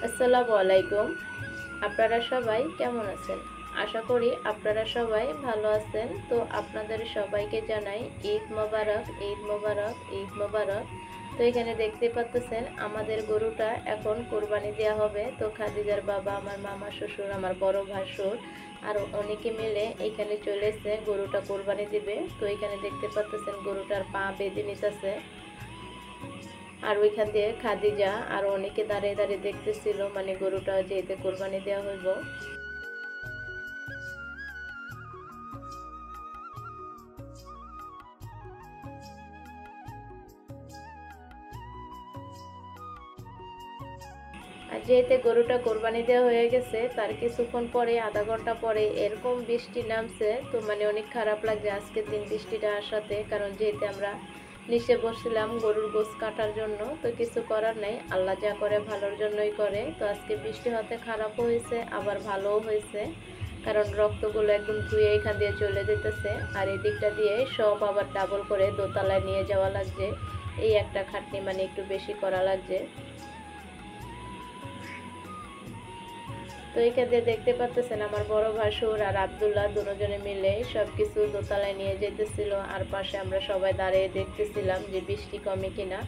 আসসালামু আলাইকুম। আপনারা সবাই কেমন আছেন? আশা করি আপনারা সবাই ভালো আছেন। তো আপনাদের সবাইকে জানাই ঈদ মোবারক, ঈদ মোবারক, ঈদ মোবারক। তো এখানে দেখতে পাচ্ছেন আমাদের গরুটা এখন কোরবানি দেওয়া হবে। তো খাদিজার বাবা, আমার মামা শ্বশুর, আমার বড় ভাসুর আরও অনেকে মিলে এখানে চলে এসে গরুটা কোরবানি দিবে। তো এখানে দেখতে পাচ্ছেন গরুটার পা বেঁধে নিতেছে। আর ওইখান দিয়ে খাদিজা আর অনেকে দাঁড়িয়ে দাঁড়িয়ে দেখতেছিল, মানে গরুটা যেতে কোরবানি দেওয়া হইব। আর যেহেতু গরুটা কোরবানি দেওয়া হয়ে গেছে, তার কিছুক্ষণ পরে, আধা ঘন্টা পরে এরকম বৃষ্টি নামছে। তো মানে অনেক খারাপ লাগছে আজকের দিন বৃষ্টিটা আসাতে, কারণ যেহেতু আমরা নিচে বসছিলাম গরুর গোশ কাটার জন্য। তো কিছু করার নেই, আল্লাহ যা করে ভালোর জন্যই করে। তো আজকে বৃষ্টি হতে খারাপও হয়েছে, আবার ভালোও হয়েছে, কারণ রক্তগুলো একদম ধুয়ে এখান দিয়ে চলে যেতেছে। আর এই দিকটা দিয়ে সব আবার ডাবল করে দোতলায় নিয়ে যাওয়া লাগছে। এই একটা খাটনি মানে একটু বেশি করা লাগছে। তো এখানে দেখতে পাচ্ছেন আমার বড় ভাসুর আর আব্দুল্লাহ দুজনে মিলে সবকিছু দোতলায় নিয়ে যেতেছিল। আর পাশে আমরা সবাই দাঁড়িয়ে দেখতেছিলাম যে বৃষ্টি কমে কিনা।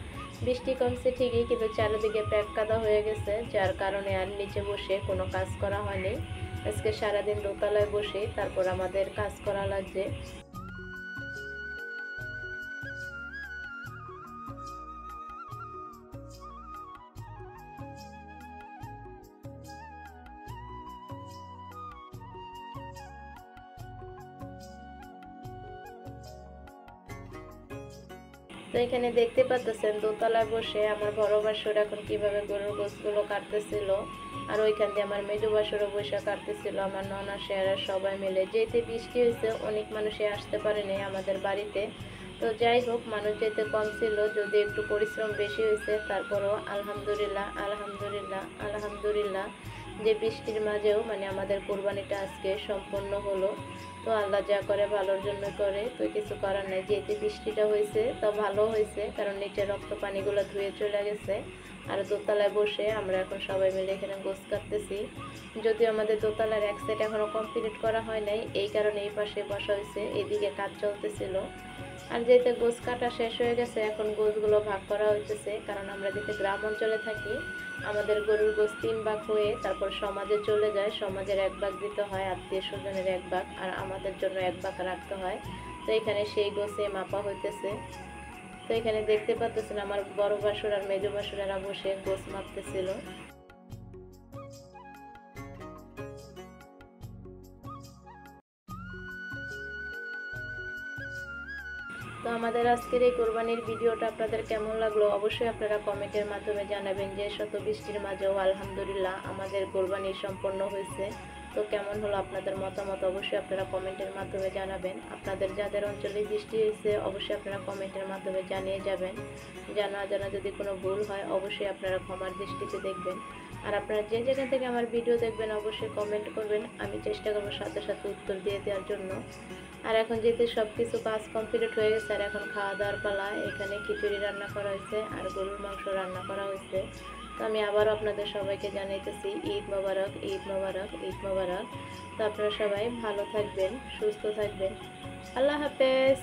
বৃষ্টি কমছে ঠিকই, কিন্তু চারিদিকে প্যাক কাদা হয়ে গেছে, যার কারণে আর নিচে বসে কোনো কাজ করা হয়নি। আজকে সারাদিন দোতলায় বসে তারপর আমাদের কাজ করা লাগছে। তো এখানে দেখতে পাচ্ছেন দোতলায় বসে আমার বড় ভাসুর এখন কিভাবে গরুর গোশগুলো কাটতেছিল। আর ওইখান দিয়ে আমার মেজো ভাসুরও বসে কাটতেছিল, আমার ননা শেয়ারা সবাই মিলে। যেতে বৃষ্টি হয়েছে, অনেক মানুষই আসতে পারেনি আমাদের বাড়িতে। তো যাই হোক, মানুষ যেতে কম ছিল, যদি একটু পরিশ্রম বেশি হয়েছে, তারপরও আলহামদুলিল্লাহ, আলহামদুলিল্লাহ, আলহামদুলিল্লাহ যে বৃষ্টির মাঝেও মানে আমাদের কোরবানিটা আজকে সম্পন্ন হলো। তো আল্লাহ যা করে ভালোর জন্য করে, তো কিছু করার নাই। যেহেতু বৃষ্টিটা হয়েছে তা ভালো হয়েছে, কারণ নিচে রক্ত পানিগুলো ধুয়ে চলে গেছে। আর দোতলায় বসে আমরা এখন সবাই মিলে এখানে গোছ কাটতেছি। যদিও আমাদের দোতলার এক সাইড এখনো কমপ্লিট করা হয় নাই, এই কারণে এই পাশে বসা হয়েছে, এদিকে কাজ চলতেছিল। আর যেহেতু গোছ কাটা শেষ হয়ে গেছে, এখন গোছগুলো ভাগ করা হইতেছে, কারণ আমরা যেহেতু গ্রাম অঞ্চলে থাকি, আমাদের গরুর গোশ 3 ভাগ হয়ে তারপর সমাজে চলে যায়। সমাজের 1 ভাগ দিতে হয়, আত্মীয় স্বজনের 1 ভাগ, আর আমাদের জন্য 1 ভাগ রাখতে হয়। তো এখানে সেই গোছে মাপা হইতেছে। তো এখানে দেখতে পাচ্ছেন আমার বড় ভাসুর আর মেজো ভাসুরেরা বসে গোছ মাপতেছিল। তো আমাদের আজকের এই কোরবানির ভিডিওটা আপনাদের কেমন লাগলো অবশ্যই আপনারা কমেন্টের মাধ্যমে জানাবেন। যে শত বৃষ্টির মাঝেও আলহামদুলিল্লাহ আমাদের কোরবানি সম্পন্ন হয়েছে। তো কেমন হলো আপনাদের মতামত অবশ্যই আপনারা কমেন্টের মাধ্যমে জানাবেন। আপনাদের যাদের অঞ্চলে বৃষ্টি হয়েছে অবশ্যই আপনারা কমেন্টের মাধ্যমে জানিয়ে যাবেন। জানা জানা যদি কোনো ভুল হয় অবশ্যই আপনারা ক্ষমার দৃষ্টিতে দেখবেন। আর আপনারা যে জায়গা থেকে আমার ভিডিও দেখবেন অবশ্যই কমেন্ট করবেন, আমি চেষ্টা করবো সাথে সাথে উত্তর দিয়ে দেওয়ার জন্য। আর এখন যেহেতু সব কিছু কাজ কমপ্লিট হয়ে গেছে, আর এখন খাওয়া দাওয়ার পালা। এখানে খিচুড়ি রান্না করা হয়েছে আর গরুর মাংস রান্না করা হয়েছে। তো আমি আবারও আপনাদের সবাইকে জানাইতেছি ঈদ মোবারক, ঈদ মোবারক, ঈদ মোবারক। তো আপনারা সবাই ভালো থাকবেন, সুস্থ থাকবেন। আল্লাহ হাফেজ।